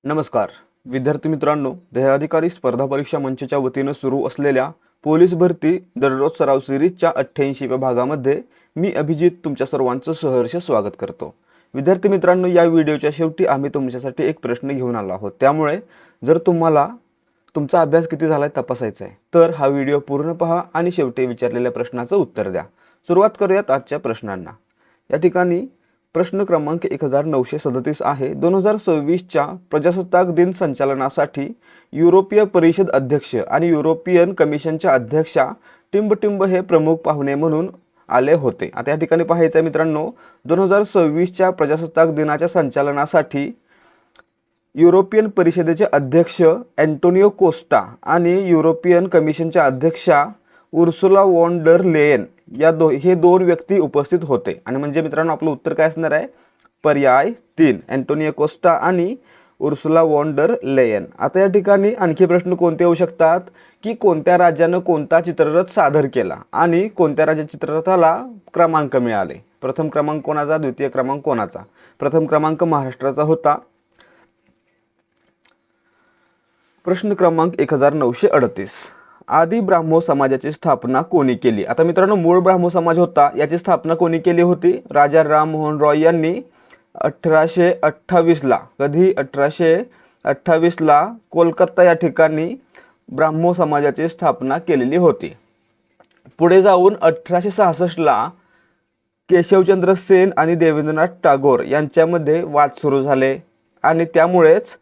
नमस्कार विद्यार्थी मित्रांनो, ध्येयाधिकारी स्पर्धा परीक्षा मंचच्या वतीने सुरू असलेल्या पोलीस भरती दररोज सराव सिरीजच्या 88व्या भागामध्ये मी अभिजित तुमच्या सर्वांचं सहर्ष स्वागत करतो। विद्यार्थी मित्रांनो, या व्हिडिओच्या शेवटी आम्ही तुमच्यासाठी एक प्रश्न घेऊन आलो आहोत। त्यामुळे जर तुम्हाला तुमचा अभ्यास किती झालाय तपासायचा आहे तर हा व्हिडिओ पूर्ण पहा आणि शेवटी विचारलेल्या प्रश्नाचं उत्तर द्या। सुरुवात करूयात आजच्या प्रश्नांना। या ठिकाणी प्रश्न क्रमांक 1937 आहे। 2026च्या प्रजासत्ताक दिन संचालनासाठी युरोपीय परिषद अध्यक्ष आणि युरोपियन कमिशनच्या अध्यक्षा टिंबटिंब हे प्रमुख पाहुणे म्हणून आले होते। आता या ठिकाणी पाहायचं मित्रांनो, 2026च्या प्रजासत्ताक दिनाच्या संचालनासाठी युरोपियन परिषदेचे अध्यक्ष अँटोनियो कोस्टा आणि युरोपियन कमिशनच्या अध्यक्षा उर्सुला वॉन डर लेयन हे दोन व्यक्ती उपस्थित होते। आणि म्हणजे मित्रांनो, आपलं उत्तर काय असणार आहे? पर्याय 3 अँटोनियो कोस्टा आणि उर्सुला वॉन डर लेयन। आता या ठिकाणी आणखी प्रश्न कोणते येऊ शकतात की कोणत्या राज्याने कोणता चित्ररथ सादर केला आणि कोणत्या राज्य चित्ररथाला क्रमांक मिळाले? प्रथम क्रमांक कोणाचा, द्वितीय क्रमांक कोणाचा? प्रथम क्रमांक महाराष्ट्राचा होता। प्रश्न क्रमांक 1938, आदि ब्राह्मो समाजाची स्थापना कोणी केली? आता मित्रांनो, मूळ ब्राह्मो समाज होता, याची स्थापना कोणी केली होती? राजा राम मोहन रॉय यांनी 1828 ला, कधी 1828 ला कोलकाता या ठिकाणी ब्राह्मो समाजाची स्थापना केलेली होती। पुढे जाऊन 1866 ला केशवचंद्र सेन आणि देवेंद्रनाथ टागोर यांच्यामध्ये वाद सुरू झाले आणि त्यामुळेच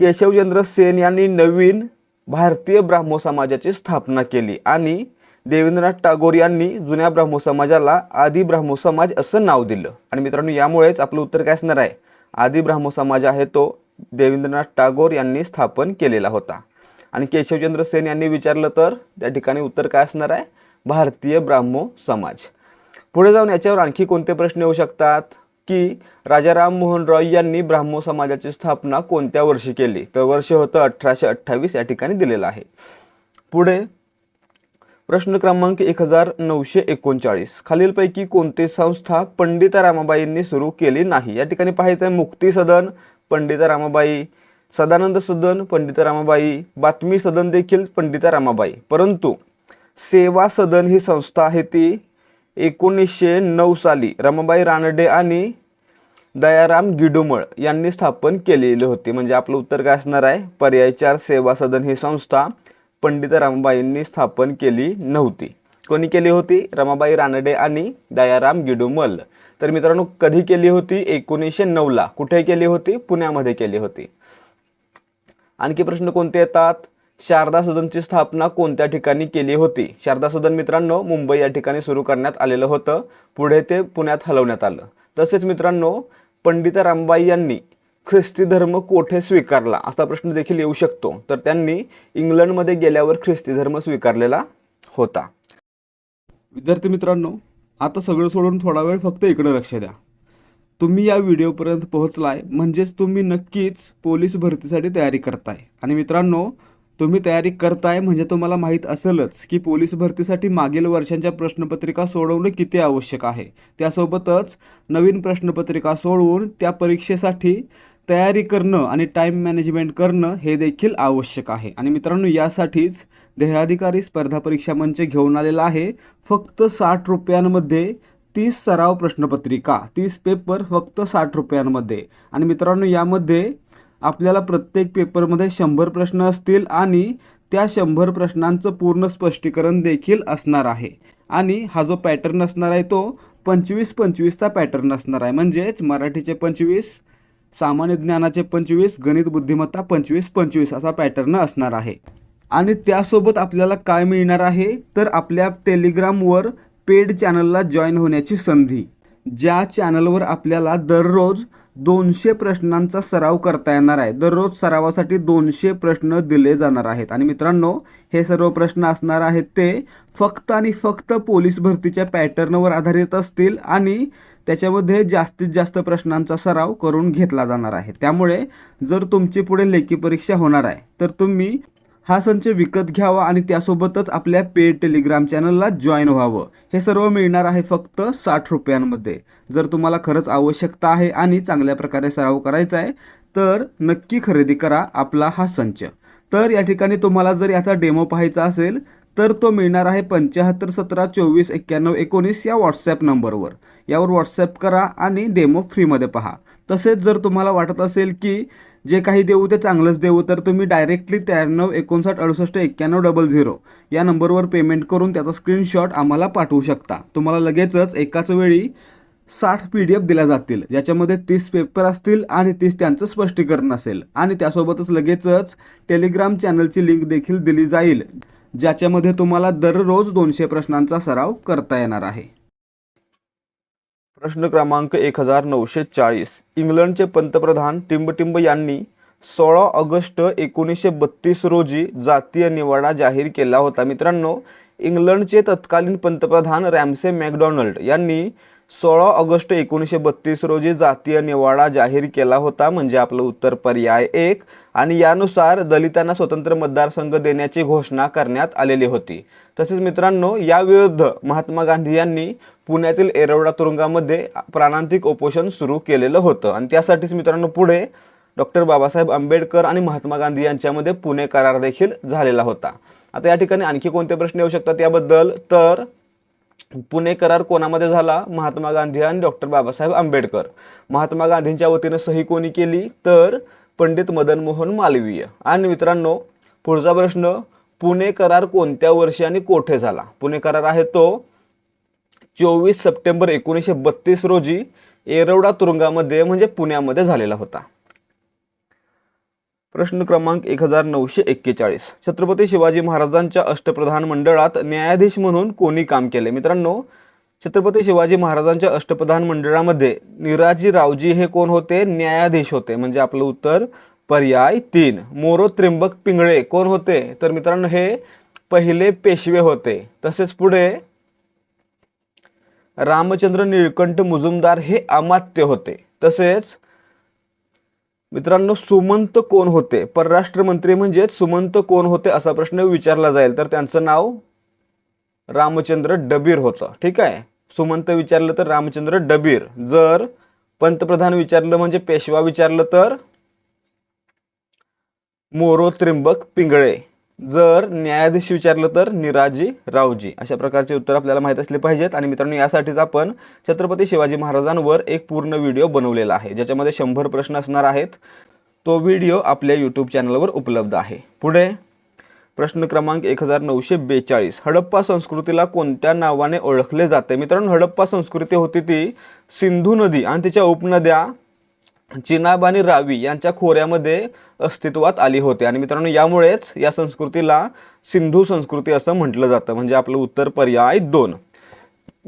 केशवचंद्र सेन यांनी नवीन भारतीय ब्राह्मो समाजाची स्थापना केली आणि देवेंद्रनाथ टागोर यांनी जुन्या ब्राह्मो समाजाला आदि ब्राह्मो समाज असं नाव दिलं। आणि मित्रांनो, यामुळेच आपलं उत्तर काय असणार आहे? आदि ब्राह्मो समाज आहे तो देवेंद्रनाथ टागोर यांनी स्थापन केलेला होता। आणि केशवचंद्र सेन यांनी विचारलं तर त्या ठिकाणी उत्तर काय असणार आहे? भारतीय ब्राह्मो समाज। पुढे जाऊन याच्यावर आणखी कोणते प्रश्न येऊ शकतात की राजा राम मोहन रॉय यांनी ब्राह्मो समाजाची स्थापना कोणत्या वर्षी केली? तर वर्ष होतं 1828 या ठिकाणी दिलेलं आहे। पुढे प्रश्न क्रमांक 1939, खालीलपैकी कोणती संस्था पंडिता रामाबाईंनी सुरू केली नाही? या ठिकाणी पाहायचं आहे मुक्ती सदन, पंडिता रामाबाई, सदानंद सदन, पंडिता रामाबाई, बातमी सदन देखील पंडिता रामाबाई। परंतु सेवा सदन ही संस्था आहे ती 1909 साली रमाबाई रानडे आणि दयाराम गिडुमळ यांनी स्थापन केलेली होती। म्हणजे आपलं उत्तर काय असणार आहे? पर्याय 4 सेवा सदन ही संस्था पंडिता रामाबाईंनी स्थापन केली नव्हती। कोणी केली होती? रमाबाई रानडे आणि दयाराम गिडुमल। तर मित्रांनो, कधी केली होती? 1909 ला। कुठे केली होती? पुण्यामध्ये केली होती। आणखी प्रश्न कोणते येतात? शारदा सदनची स्थापना कोणत्या ठिकाणी केली होती? शारदा सदन मित्रांनो मुंबई या ठिकाणी सुरू करण्यात आलेलं होतं, पुढे ते पुण्यात हलवण्यात आलं। तसेच मित्रांनो, पंडिता रामबाई यांनी ख्रिस्ती धर्म कोठे स्वीकारला असा प्रश्न देखील येऊ शकतो। तर त्यांनी इंग्लंडमध्ये गेल्यावर ख्रिस्ती धर्म स्वीकारलेला होता। विद्यार्थी मित्रांनो, आता सगळं सोडून थोडा वेळ फक्त इकडे लक्ष द्या। तुम्ही या व्हिडिओपर्यंत पोहोचलाय म्हणजेच तुम्ही नक्कीच पोलीस भरतीसाठी तयारी करताय। आणि मित्रांनो, तुम्ही तयारी करताय म्हणजे तुम्हाला माहीत असेलच की पोलीस भरतीसाठी मागील वर्षांच्या प्रश्नपत्रिका सोडवणे किती आवश्यक आहे। त्यासोबतच नवीन प्रश्नपत्रिका सोडवून त्या परीक्षेसाठी तयारी करणं आणि टाईम मॅनेजमेंट करणं हे देखील आवश्यक आहे। आणि मित्रांनो, यासाठीच ध्येयाधिकारी स्पर्धा परीक्षा मंच घेऊन आलेला आहे फक्त 60 रुपयांमध्ये 30 सराव प्रश्नपत्रिका, 30 पेपर फक्त 60 रुपयांमध्ये। आणि मित्रांनो, यामध्ये आपल्याला प्रत्येक पेपरमध्ये 100 प्रश्न असतील आणि त्या 100 प्रश्नांचं पूर्ण स्पष्टीकरण देखील असणार आहे। आणि हा जो पॅटर्न असणार आहे तो 25-25चा पॅटर्न असणार आहे। म्हणजेच मराठीचे 25, सामान्य ज्ञानाचे 25, गणित बुद्धिमत्ता 25-25 असा पॅटर्न असणार आहे। आणि त्यासोबत आपल्याला काय मिळणार आहे तर आपल्या टेलिग्रामवर पेड चॅनलला जॉईन होण्याची संधी, ज्या चॅनलवर आपल्याला दररोज 200 प्रश्नांचा सराव करता येणार आहे। दररोज सरावासाठी 200 प्रश्न दिले जाणार आहेत। आणि मित्रांनो, हे सर्व प्रश्न असणार आहेत ते फक्त आणि फक्त पोलीस भरतीच्या पॅटर्नवर आधारित असतील आणि त्याच्यामध्ये जास्तीत जास्त प्रश्नांचा सराव करून घेतला जाणार आहे। त्यामुळे जर तुमची पुढे लेखी परीक्षा होणार आहे तर तुम्ही हा संच विकत घ्यावा आणि त्यासोबतच आपल्या पेड टेलिग्राम चॅनलला जॉईन व्हावं। हे सर्व मिळणार आहे फक्त 60 रुपयांमध्ये। जर तुम्हाला खरंच आवश्यकता आहे आणि चांगल्या प्रकारे सराव करायचा आहे तर नक्की खरेदी करा आपला हा संच. तर या ठिकाणी तुम्हाला जर याचा डेमो पाहायचा असेल तर तो मिळणार आहे 7517249119 या व्हॉट्सॲप नंबरवर. यावर व्हॉट्सॲप करा आणि डेमो फ्रीमध्ये पहा. तसेच जर तुम्हाला वाटत असेल की जे काही देऊ ते चांगलंच देऊ, तर तुम्ही डायरेक्टली 9359689100 या नंबरवर पेमेंट करून त्याचा स्क्रीनशॉट आम्हाला पाठवू शकता. तुम्हाला लगेचच एकाच वेळी 60 PDF दिल्या जातील, ज्याच्यामध्ये 30 पेपर असतील आणि 30 त्यांचं स्पष्टीकरण असेल. आणि त्यासोबतच लगेचच टेलिग्राम चॅनलची लिंक देखील दिली जाईल, ज्याच्यामध्ये तुम्हाला दररोज 200 प्रश्नांचा सराव करता येणार आहे. प्रश्न क्रमांक 1940. इंग्लंडचे पंतप्रधान टिंबटिंब यांनी 16 ऑगस्ट 1932 रोजी जातीय निवाडा जाहीर केला होता. मित्रांनो, इंग्लंडचे तत्कालीन पंतप्रधान रॅमसे मॅकडोनाल्ड यांनी 16 ऑगस्ट 1932 रोजी जातीय निवाडा जाहीर केला होता, म्हणजे आपलं उत्तर पर्याय 1. आणि यानुसार दलितांना स्वतंत्र मतदारसंघ देण्याची घोषणा करण्यात आलेली होती. तसेच मित्रांनो, याविरुद्ध महात्मा गांधी यांनी पुण्यातील येरवडा तुरुंगामध्ये प्राणांतिक उपोषण सुरू केलेलं होतं. आणि त्यासाठीच मित्रांनो पुढे डॉक्टर बाबासाहेब आंबेडकर आणि महात्मा गांधी यांच्यामध्ये पुणे करार देखील झालेला होता. आता या ठिकाणी आणखी कोणते प्रश्न येऊ शकतात याबद्दल, तर पुणे करार कोणामध्ये झाला? महात्मा गांधी आणि डॉक्टर बाबासाहेब आंबेडकर. महात्मा गांधींच्या वतीने सही कोणी केली? तर पंडित मदन मोहन मालवीय. आणि मित्रांनो, पुढचा प्रश्न, पुणे करार कोणत्या वर्षी आणि कोठे झाला? पुणे करार आहे तो 24 सप्टेंबर 1932 रोजी येरवडा तुरुंगामध्ये म्हणजे पुण्यामध्ये झालेला होता. प्रश्न क्रमांक 1941. छत्रपती शिवाजी महाराजांच्या अष्टप्रधान मंडळात न्यायाधीश म्हणून कोणी काम केले? मित्रांनो, छत्रपती शिवाजी महाराजांच्या अष्टप्रधान मंडळामध्ये निराजी रावजी हे कोण होते? न्यायाधीश होते, म्हणजे आपलं उत्तर पर्याय 3. मोरो त्र्यंबक पिंगळे कोण होते? तर मित्रांनो, हे पहिले पेशवे होते. तसेच पुढे रामचंद्र निळकंठ मुजुमदार हे अमात्य होते. तसेच मित्रांनो, सुमंत कोण होते? परराष्ट्र मंत्री म्हणजे सुमंत कोण होते असा प्रश्न विचारला जाईल, तर त्यांचं नाव रामचंद्र डबीर होतं. ठीक आहे, सुमंत विचारलं तर रामचंद्र डबीर. जर पंतप्रधान विचारलं म्हणजे पेशवा विचारलं तर मोरो त्र्यंबक पिंगळे. जर न्यायाधीश विचारलं तर निराजी रावजी. अशा प्रकारचे उत्तर आपल्याला माहित असले पाहिजेत. आणि मित्रांनो, यासाठीच आपण छत्रपती शिवाजी महाराजांवर एक पूर्ण व्हिडिओ बनवलेला आहे, ज्याच्यामध्ये 100 प्रश्न असणार आहेत. तो व्हिडिओ आपल्या यूट्यूब चॅनलवर उपलब्ध आहे. पुढे प्रश्न क्रमांक 1942. हडप्पा संस्कृतीला कोणत्या नावाने ओळखले जाते? मित्रांनो, हडप्पा संस्कृती होती ती सिंधू नदी आणि तिच्या उपनद्या चिनाब आणि रावी यांच्या खोऱ्यामध्ये अस्तित्वात आली होती. आणि मित्रांनो, यामुळेच या संस्कृतीला सिंधू संस्कृती असं म्हटलं जातं, म्हणजे आपलं उत्तर पर्याय 2.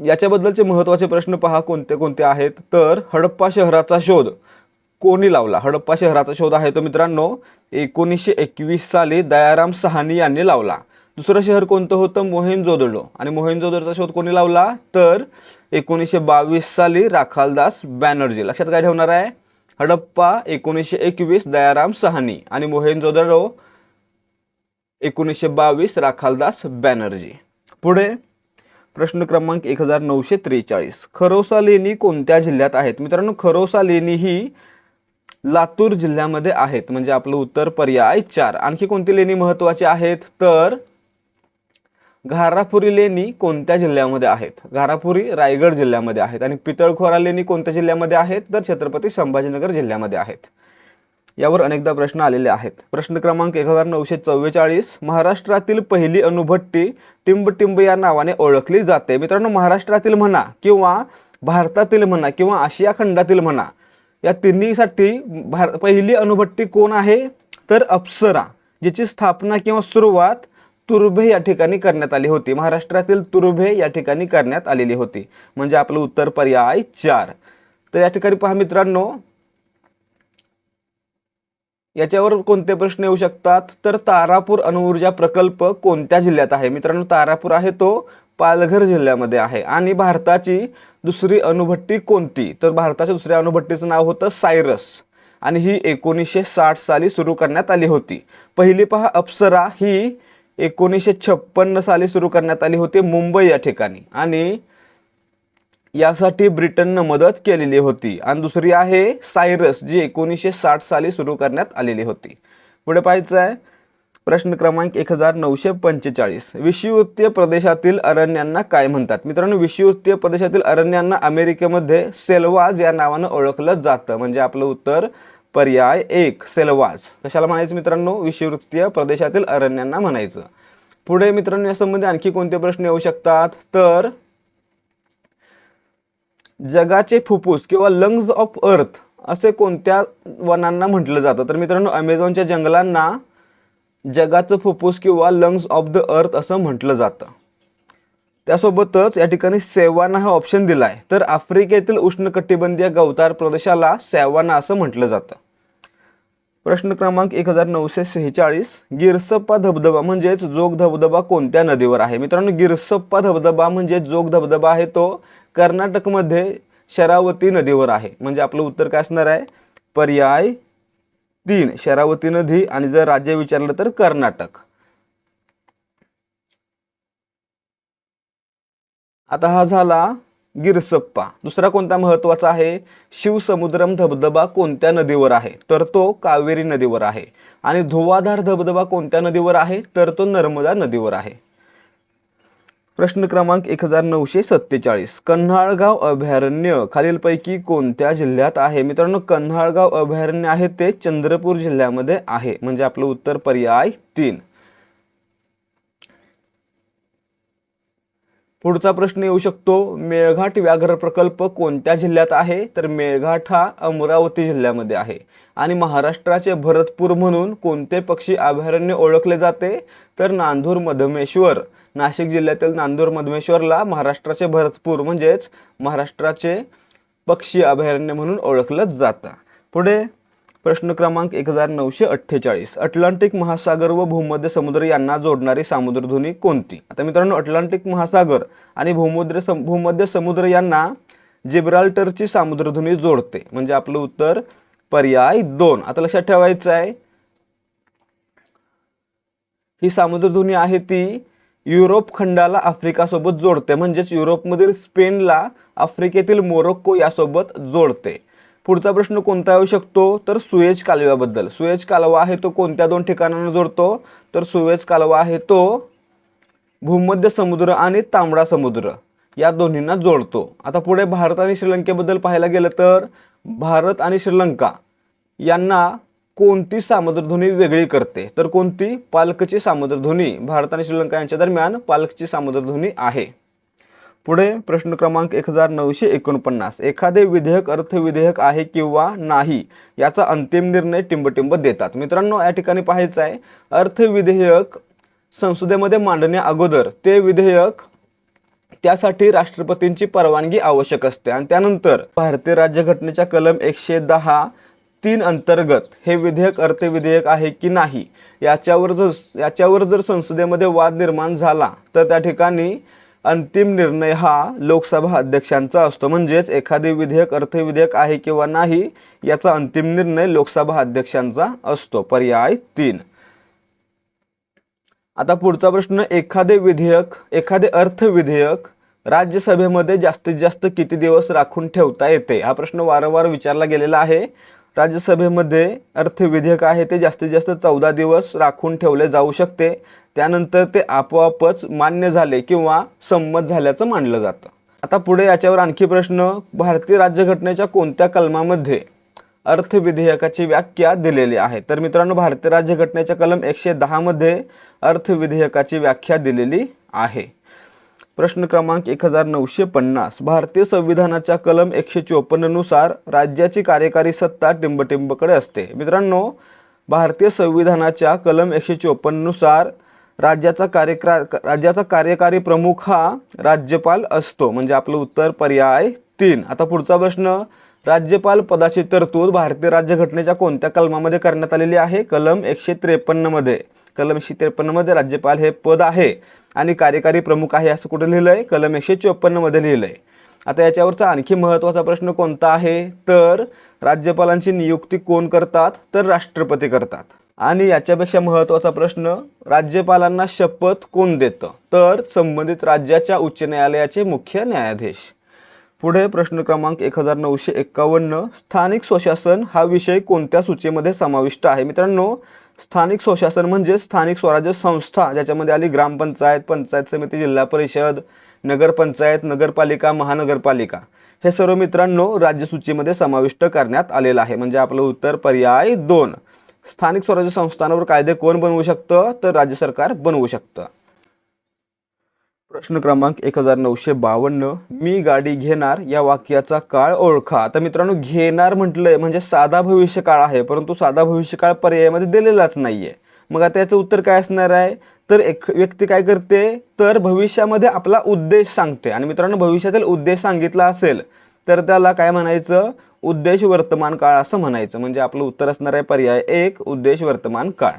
याच्याबद्दलचे महत्त्वाचे प्रश्न पहा कोणते कोणते आहेत. तर हडप्पा शहराचा शोध कोणी लावला? हडप्पा शहराचा शोध आहे तो मित्रांनो 1921 साली दयाराम साहनी यांनी लावला. दुसरं शहर कोणतं होतं? मोहेंजोदडो. आणि मोहेंजोदडोचा शोध कोणी लावला? तर 1922 साली राखालदास बॅनर्जी. लक्षात काय ठेवणार आहे? हडप्पा 1921 दयाराम साहनी आणि मोहेंजोदडो 1922 राखालदास बॅनर्जी. पुढे प्रश्न क्रमांक 1943. खरोसा लेणी कोणत्या जिल्ह्यात आहेत? मित्रांनो, खरोसा लेणी ही लातूर जिल्ह्यामध्ये आहेत, म्हणजे आपलं उत्तर पर्याय 4. आणखी कोणती लेणी महत्त्वाची आहेत? तर घारापुरी लेणी कोणत्या जिल्ह्यामध्ये आहेत? घारापुरी रायगड जिल्ह्यामध्ये आहेत. आणि पितळखोरा लेणी कोणत्या जिल्ह्यामध्ये आहेत? तर छत्रपती संभाजीनगर जिल्ह्यामध्ये आहेत. यावर अनेकदा प्रश्न आलेले आहेत. प्रश्न क्रमांक 1944. महाराष्ट्रातील पहिली अणुभट्टी टिंबटिंब या नावाने ओळखली जाते. मित्रांनो, महाराष्ट्रातील म्हणा किंवा भारतातील म्हणा किंवा आशिया खंडातील म्हणा, या तिन्हीसाठी पहिली अणुभट्टी कोण आहे? तर अप्सरा, जिची स्थापना किंवा सुरुवात तुर्भे या ठिकाणी करण्यात आली होती. महाराष्ट्रातील तुर्भे या ठिकाणी करण्यात आलेली होती, म्हणजे आपलं उत्तर पर्याय 4. तर या ठिकाणी पहा मित्रांनो, याच्यावर कोणते प्रश्न येऊ शकतात? तर तारापूर अणुऊर्जा प्रकल्प कोणत्या जिल्ह्यात आहे? मित्रांनो, तारापूर आहे तो पालघर जिल्ह्यामध्ये आहे. आणि भारताची दुसरी अणुभट्टी कोणती? तर भारताच्या दुसऱ्या अणुभट्टीचं नाव होतं सायरस आणि ही 1960 साली सुरू करण्यात आली होती. पहिली पहा अप्सरा, ही 1956 साली सुरू करण्यात आली होती मुंबई या ठिकाणी. आणि यासाठी ब्रिटननं मदत केलेली होती. आणि दुसरी आहे सायरस, जी 1960 साली सुरू करण्यात आलेली होती. पुढे पाहायचं आहे प्रश्न क्रमांक 1945. विषुववृत्तीय प्रदेशातील अरण्यांना काय म्हणतात? मित्रांनो, विषुववृत्तीय प्रदेशातील अरण्यांना अमेरिकेमध्ये सेल्वाज या नावानं ओळखलं जातं. म्हणजे आपलं उत्तर पर्याय 1 सेल्वाज. कशाला म्हणायचं मित्रांनो? विषुववृत्तीय प्रदेशातील अरण्यांना म्हणायचं. पुढे मित्रांनो यासंबंधी आणखी कोणते प्रश्न येऊ शकतात? तर जगाचे फुफ्फुस किंवा लंग्स ऑफ अर्थ असे कोणत्या वनांना म्हटलं जातं? तर मित्रांनो, अमेझॉनच्या जंगलांना जगाचं फुफ्फुस किंवा लंग्स ऑफ द अर्थ असं म्हटलं जातं. त्यासोबतच या ठिकाणी सॅव्हाना हा ऑप्शन दिलाय. तर आफ्रिकेतील उष्णकटिबंधीय गवताळ प्रदेशाला सॅव्हाना असं म्हटलं जातं. प्रश्न क्रमांक 1946. गिरसप्पा धबधबा म्हणजेच जोग धबधबा कोणत्या नदीवर आहे? मित्रांनो, गिरसप्पा धबधबा म्हणजे जोग धबधबा आहे तो कर्नाटकमध्ये शरावती नदीवर आहे. म्हणजे आपलं उत्तर काय असणार आहे? पर्याय 3 शरावती नदी. आणि जर राज्य विचारलं तर कर्नाटक. आता हा झाला गिरसप्पा. दुसरा कोणता महत्वाचा आहे? शिवसमुद्रम धबधबा कोणत्या नदीवर आहे? तर तो कावेरी नदीवर आहे. आणि धुवाधार धबधबा कोणत्या नदीवर आहे? तर तो नर्मदा नदीवर आहे. प्रश्न क्रमांक 1947. कन्हाळगाव अभयारण्य खालीलपैकी कोणत्या जिल्ह्यात आहे? मित्रांनो, कन्हाळगाव अभयारण्य आहे ते चंद्रपूर जिल्ह्यामध्ये आहे. म्हणजे आपलं उत्तर पर्याय 3. पुढचा प्रश्न येऊ शकतो, मेळघाट व्याघ्र प्रकल्प कोणत्या जिल्ह्यात आहे? तर मेळघाट हा अमरावती जिल्ह्यामध्ये आहे. आणि महाराष्ट्राचे भरतपूर म्हणून कोणते पक्षी अभयारण्य ओळखले जाते? तर नांदूर मधमेश्वर. नाशिक जिल्ह्यातील नांदूर मधमेश्वरला महाराष्ट्राचे भरतपूर म्हणजेच महाराष्ट्राचे पक्षी अभयारण्य म्हणून ओळखलं जातं. पुढे प्रश्न क्रमांक 1948. अटलांटिक महासागर व भूमध्य समुद्र यांना जोडणारी सामुद्रधुनी कोणती? आता मित्रांनो, अटलांटिक महासागर आणि भूमध्य समुद्र यांना जिब्राल्टरची सामुद्रधुनी जोडते. म्हणजे आपलं उत्तर पर्याय 2. आता लक्षात ठेवायचं आहे, ही सामुद्रधुनी आहे ती युरोप खंडाला आफ्रिकासोबत जोडते. म्हणजेच युरोपमधील स्पेनला आफ्रिकेतील मोरोक्को यासोबत जोडते. पुढचा प्रश्न कोणता येऊ शकतो? तर सुएज कालव्याबद्दल. सुएज कालवा आहे तो कोणत्या 2 ठिकाणांना जोडतो? तर सुएज कालवा आहे तो भूमध्य समुद्र आणि तांबडा समुद्र या दोन्हींना जोडतो. आता पुढे भारत आणि श्रीलंकेबद्दल पाहायला गेलं तर भारत आणि श्रीलंका यांना कोणती सामुद्रधुनी वेगळी करते? तर कोणती? पाल्कची सामुद्रधुनी. भारत आणि श्रीलंका यांच्या दरम्यान पाल्कची सामुद्रधुनी आहे. पुढे प्रश्न क्रमांक 1949. एखादे विधेयक अर्थविधेयक आहे किंवा नाही याचा अंतिम निर्णय टिंबटिंब देतात. मित्रांनो, या ठिकाणी पाहायचं आहे, अर्थविधेयक संसदेमध्ये मांडण्या अगोदर ते विधेयक त्यासाठी राष्ट्रपतींची परवानगी आवश्यक असते. आणि त्यानंतर भारतीय राज्यघटनेच्या कलम 110(3) अंतर्गत हे विधेयक अर्थविधेयक आहे की नाही याच्यावर जर संसदेमध्ये वाद निर्माण झाला तर त्या ठिकाणी अंतिम निर्णय हा लोकसभा अध्यक्षांचा असतो. म्हणजेच एखादे विधेयक अर्थविधेयक आहे किंवा नाही याचा अंतिम निर्णय लोकसभा अध्यक्षांचा असतो. पर्याय 3. आता पुढचा प्रश्न, एखादे अर्थविधेयक राज्यसभेमध्ये जास्तीत जास्त किती दिवस राखून ठेवता येते? हा प्रश्न वारंवार विचारला गेलेला आहे. राज्यसभेमध्ये अर्थविधेयक आहे ते जास्तीत जास्त 14 दिवस राखून ठेवले जाऊ शकते. त्यानंतर ते आपोआपच मान्य झाले किंवा संमत झाल्याचं मानलं जातं. आता पुढे याच्यावर आणखी प्रश्न, भारतीय राज्यघटनेच्या कोणत्या कलमामध्ये अर्थविधेयकाची व्याख्या दिलेली आहे? तर मित्रांनो, भारतीय राज्यघटनेच्या कलम 110 मध्ये अर्थविधेयकाची व्याख्या दिलेली आहे. प्रश्न क्रमांक 1950. भारतीय संविधानाच्या कलम 154 नुसार राज्याची कार्यकारी सत्ता टिंबटिंबकडे असते. मित्रांनो, भारतीय संविधानाच्या कलम 154 नुसार राज्याचा कार्यकारी प्रमुख हा राज्यपाल असतो. म्हणजे आपलं उत्तर पर्याय 3. आता पुढचा प्रश्न, राज्यपाल पदाची तरतूद भारतीय राज्यघटनेच्या कोणत्या कलमामध्ये करण्यात आलेली आहे? कलम 153 मध्ये. कलम 153 मध्ये राज्यपाल हे पद आहे आणि कार्यकारी प्रमुख आहे असं कुठे लिहिलंय? कलम 154 मध्ये लिहिलंय. आता याच्यावरचा आणखी महत्त्वाचा प्रश्न कोणता आहे? तर राज्यपालांची नियुक्ती कोण करतात? तर राष्ट्रपती करतात. आणि याच्यापेक्षा महत्त्वाचा प्रश्न, राज्यपालांना शपथ कोण देतं? तर संबंधित राज्याच्या उच्च न्यायालयाचे मुख्य न्यायाधीश. पुढे प्रश्न क्रमांक 1951, स्थानिक स्वशासन हा विषय कोणत्या सूचीमध्ये समाविष्ट आहे? मित्रांनो, स्थानिक स्वशासन म्हणजे स्थानिक स्वराज्य संस्था, ज्याच्यामध्ये आली ग्रामपंचायत, पंचायत समिती, जिल्हा परिषद, नगरपंचायत, नगरपालिका, महानगरपालिका, हे सर्व मित्रांनो राज्य सूचीमध्ये समाविष्ट करण्यात आलेलं आहे. म्हणजे आपलं उत्तर पर्याय 2. स्थानिक स्वराज्य संस्थांवर कायदे कोण बनवू शकतं? तर राज्य सरकार बनवू शकतं. प्रश्न क्रमांक 1952, मी गाडी घेणार या वाक्याचा काळ ओळखा. आता मित्रांनो, घेणार म्हटलंय म्हणजे साधा भविष्यकाळ आहे, परंतु साधा भविष्यकाळ पर्यायामध्ये दिलेलाच नाहीये. मग आता याचं उत्तर काय असणार आहे? तर एक व्यक्ती काय करते, तर भविष्यामध्ये आपला उद्देश सांगते. आणि मित्रांनो, भविष्यातील उद्देश सांगितला असेल तर त्याला काय म्हणायचं? उद्देश वर्तमान काळ असं म्हणायचं. म्हणजे आपलं उत्तर असणार आहे पर्याय 1, उद्देश वर्तमान काळ.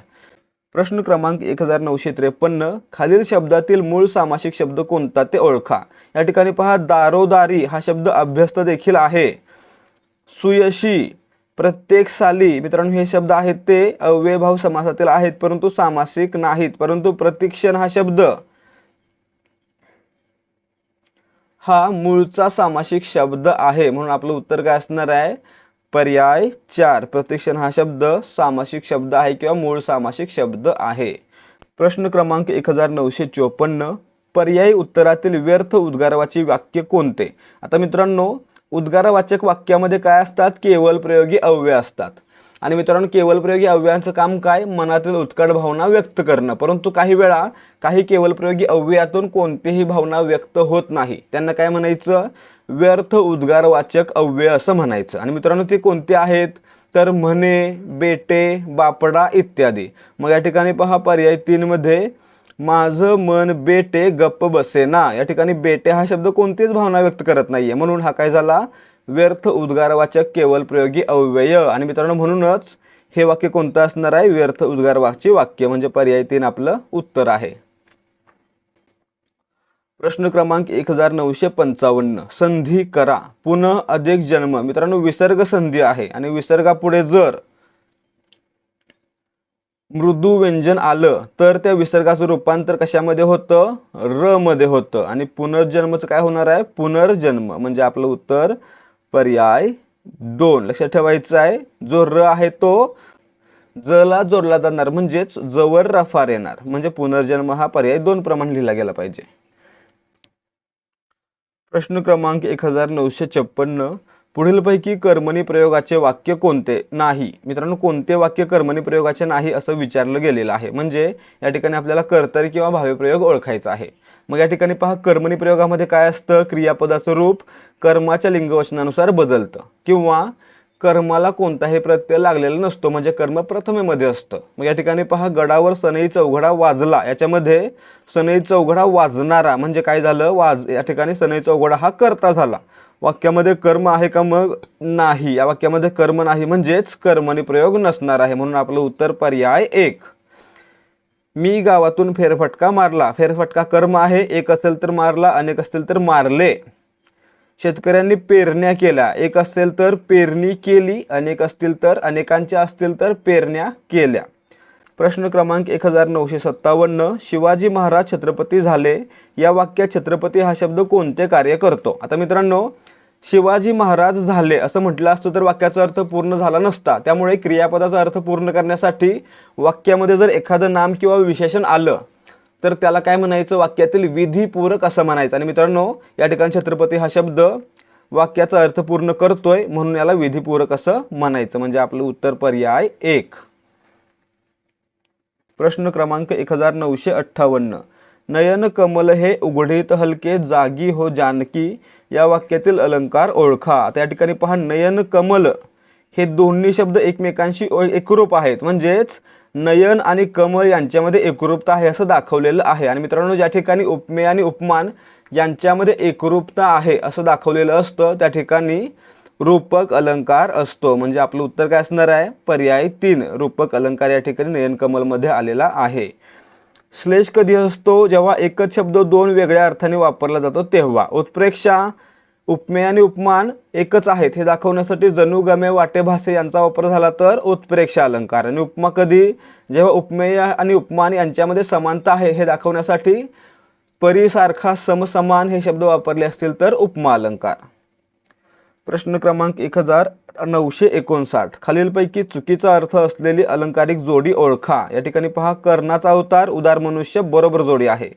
प्रश्न क्रमांक 1953, खालील शब्दातील मूळ सामासिक शब्द कोणता ते ओळखा. या ठिकाणी पहा, दारोदारी हा शब्द अभ्यस्त देखील आहे. सुयशी, प्रत्येक साली, मित्रांनो हे शब्द आहेत ते अव्ययभाव समासातील आहेत, परंतु सामासिक नाहीत. परंतु प्रतिक्षण हा शब्द हा मूळचा सामासिक शब्द आहे. म्हणून आपलं उत्तर काय असणार आहे? पर्याय 4, प्रतिक्षण हा शब्द सामासिक शब्द आहे किंवा मूळ सामासिक शब्द आहे. प्रश्न क्रमांक 1954, पर्यायी उत्तरातील व्यर्थ उद्गारवाची वाक्य कोणते? आता मित्रांनो, उद्गारवाचक वाक्यामध्ये काय असतात? केवल प्रयोगी अव्यय असतात. आणि मित्रांनो, केवल प्रयोगी अव्ययांचं काम काय? मनातील उत्कट भावना व्यक्त करणं. परंतु काही वेळा काही केवल प्रयोगी अव्ययातून कोणतीही भावना व्यक्त होत नाही, त्यांना काय म्हणायचं? व्यर्थ उद्गारवाचक अव्यय असं म्हणायचं. आणि मित्रांनो, ते कोणते आहेत? तर म्हणे, बेटे, बापडा इत्यादी. मग या ठिकाणी पहा, पर्याय 3 मध्ये माझं मन बेटे गप्प बसेना, या ठिकाणी बेटे हा शब्द कोणतीच भावना व्यक्त करत नाहीये, म्हणून हा काय झाला? व्यर्थ उद्गारवाचक केवल प्रयोगी अव्यय. आणि मित्रांनो, म्हणूनच हे वाक्य कोणतं असणार आहे? व्यर्थ उद्गारवाची वाक्य. म्हणजे पर्याय 3 आपलं उत्तर आहे. प्रश्न क्रमांक 1955, संधी करा पुनः अधिक जन्म. मित्रांनो, विसर्ग संधी आहे आणि विसर्गापुढे जर मृदू व्यंजन आलं तर त्या विसर्गाचं रूपांतर कशामध्ये होतं? र मध्ये होतं. आणि पुनर्जन्मचं काय होणार आहे? पुनर्जन्म. म्हणजे आपलं उत्तर पर्याय 2. लक्षात ठेवायचं आहे, जो र आहे तो जला जोडला जाणार, म्हणजेच जवर रफार येणार. म्हणजे पुनर्जन्म हा पर्याय 2 प्रमाणे लिहिला गेला पाहिजे. प्रश्न क्रमांक 1956, पुढीलपैकी कर्मणी प्रयोगाचे वाक्य कोणते नाही? मित्रांनो, कोणते वाक्य कर्मणी प्रयोगाचे नाही असं विचारलं गेलेलं आहे. म्हणजे या ठिकाणी आपल्याला कर्तरी किंवा भावी प्रयोग ओळखायचा आहे. मग या ठिकाणी पहा, कर्मणी प्रयोगामध्ये काय असतं? क्रियापदाचं रूप कर्माच्या लिंगवचनानुसार बदलतं, किंवा कर्माला कोणताही प्रत्यय लागलेला नसतो, म्हणजे कर्म प्रथमेमध्ये असतं. मग या ठिकाणी पहा, गडावर सनई चौघडा वाजला, याच्यामध्ये सनई चौघडा वाजणारा म्हणजे काय झालं? या ठिकाणी सनई चौघडा हा कर्ता झाला. वाक्यामध्ये कर्म आहे का? मग नाही, या वाक्यामध्ये कर्म नाही, म्हणजेच कर्मणी प्रयोग नसणार आहे. म्हणून आपलं उत्तर पर्याय 1. मी गावातून फेरफटका मारला. फेरफटका कर्म आहे, एक असेल तर मारला, अनेक असतील तर मारले. शेतकऱ्यांनी पेरण्या केल्या, एक असेल तर पेरणी केली, अनेक असतील तर, अनेकांच्या असतील तर पेरण्या केल्या. प्रश्न क्रमांक 1957, शिवाजी महाराज छत्रपती झाले या वाक्यात छत्रपती हा शब्द कोणते कार्य करतो? आता मित्रांनो, शिवाजी महाराज झाले असं म्हटलं असतं तर वाक्याचा अर्थ पूर्ण झाला नसता. त्यामुळे क्रियापदाचा अर्थ पूर्ण करण्यासाठी वाक्यामध्ये जर एखादं नाम किंवा विशेषण आलं तर त्याला काय म्हणायचं? वाक्यातील विधीपूरक असं म्हणायचं. आणि मित्रांनो, या ठिकाणी छत्रपती हा शब्द वाक्याचा अर्थ पूर्ण करतोय, म्हणून याला विधीपूरक असं म्हणायचं. म्हणजे आपलं उत्तर पर्याय 1. प्रश्न क्रमांक 1958, नयन कमल हे उघडीत हलके जागी हो जानकी या वाक्यातील अलंकार ओळखा. आता या ठिकाणी पहा, नयन कमल हे दोन्ही शब्द एकमेकांशी एकरूप आहेत, म्हणजेच नयन आणि कमल यांच्यामध्ये एकरूपता आहे असं दाखवलेलं आहे. आणि मित्रांनो, ज्या ठिकाणी उपमेय आणि उपमान यांच्यामध्ये एकरूपता आहे असं दाखवलेलं असतं त्या ठिकाणी रूपक अलंकार असतो. म्हणजे आपलं उत्तर काय असणार आहे? पर्याय 3, रूपक अलंकार या ठिकाणी नयन कमल मध्ये आलेला आहे. श्लेष कधी असतो? जेव्हा एकच शब्द 2 वेगळ्या अर्थाने वापरला जातो तेव्हा. उत्प्रेक्षा, उपमेय आणि उपमान एकच आहेत हे दाखवण्यासाठी जणू गमे वाटे भासे यांचा वापर झाला तर उत्प्रेक्षा अलंकार. आणि उपमा कधी? जेव्हा उपमेय आणि उपमान यांच्यामध्ये समानता आहे हे दाखवण्यासाठी परी, सारखा, समसमान हे शब्द वापरले असतील तर उपमा अलंकार. प्रश्न क्रमांक 1959, खालीलपैकी चुकीचा अर्थ असलेली अलंकारिक जोडी ओळखा. या ठिकाणी पहा, कर्णाचा अवतार उदार मनुष्य बरोबर जोडी आहे.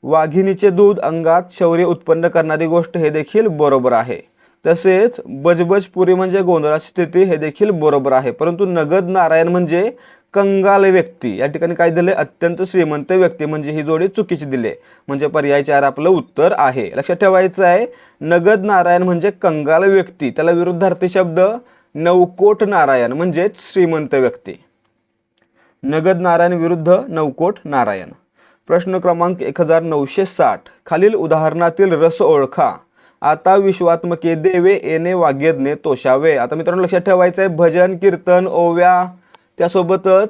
वाघिणीचे दूध अंगात शौर्य उत्पन्न करणारी गोष्ट हे देखील बरोबर आहे. तसेच बजबजपुरी म्हणजे गोंधळाची स्थिती हे देखील बरोबर आहे. परंतु नगद नारायण म्हणजे कंगाल व्यक्ती, या ठिकाणी काय दिले, अत्यंत श्रीमंत व्यक्ती, म्हणजे ही जोडी चुकीची दिले. म्हणजे पर्याय 4 आपलं उत्तर आहे. लक्षात ठेवायचं आहे, नगद नारायण म्हणजे कंगाल व्यक्ती, त्याला विरुद्धार्थी शब्द नवकोट नारायण म्हणजेच श्रीमंत व्यक्ती. नगद नारायण विरुद्ध नवकोट नारायण. प्रश्न क्रमांक 1960, खालील उदाहरणातील रस ओळखा. आता विश्वात्मके देवे येणे वाग्यज्ञे तोषावे. आता मित्रांनो लक्षात ठेवायचं आहे, भजन कीर्तन ओव्या त्यासोबतच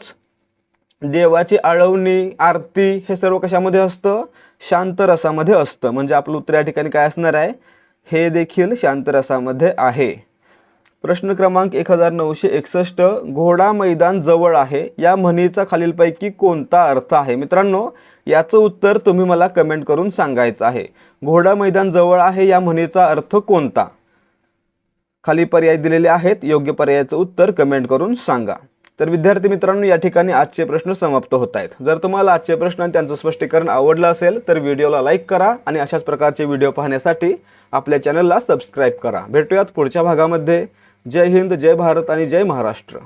देवाची आळवणी आरती हे सर्व कशामध्ये असतं, शांत रसामध्ये असतं. म्हणजे आपलं उत्तर या ठिकाणी काय असणार आहे, हे देखील शांत रसामध्ये आहे. प्रश्न क्रमांक 1961, घोडा मैदान जवळ आहे या म्हणीचा खालीलपैकी कोणता अर्थ आहे. मित्रांनो याचं उत्तर तुम्ही मला कमेंट करून सांगायचं आहे. घोडा मैदान जवळ आहे या म्हणीचा अर्थ कोणता. खाली पर्याय दिलेले आहेत, योग्य पर्यायाचं उत्तर कमेंट करून सांगा. तर विद्यार्थी मित्रांनो या ठिकाणी आजचे प्रश्न समाप्त होत आहेत. जर तुम्हाला आजचे प्रश्न आणि त्यांचं स्पष्टीकरण आवडलं असेल तर व्हिडिओला लाईक करा आणि अशाच प्रकारचे व्हिडिओ पाहण्यासाठी आपल्या चॅनलला सबस्क्राईब करा. भेटूयात पुढच्या भागामध्ये. जय हिंद, जय भारत आणि जय महाराष्ट्र.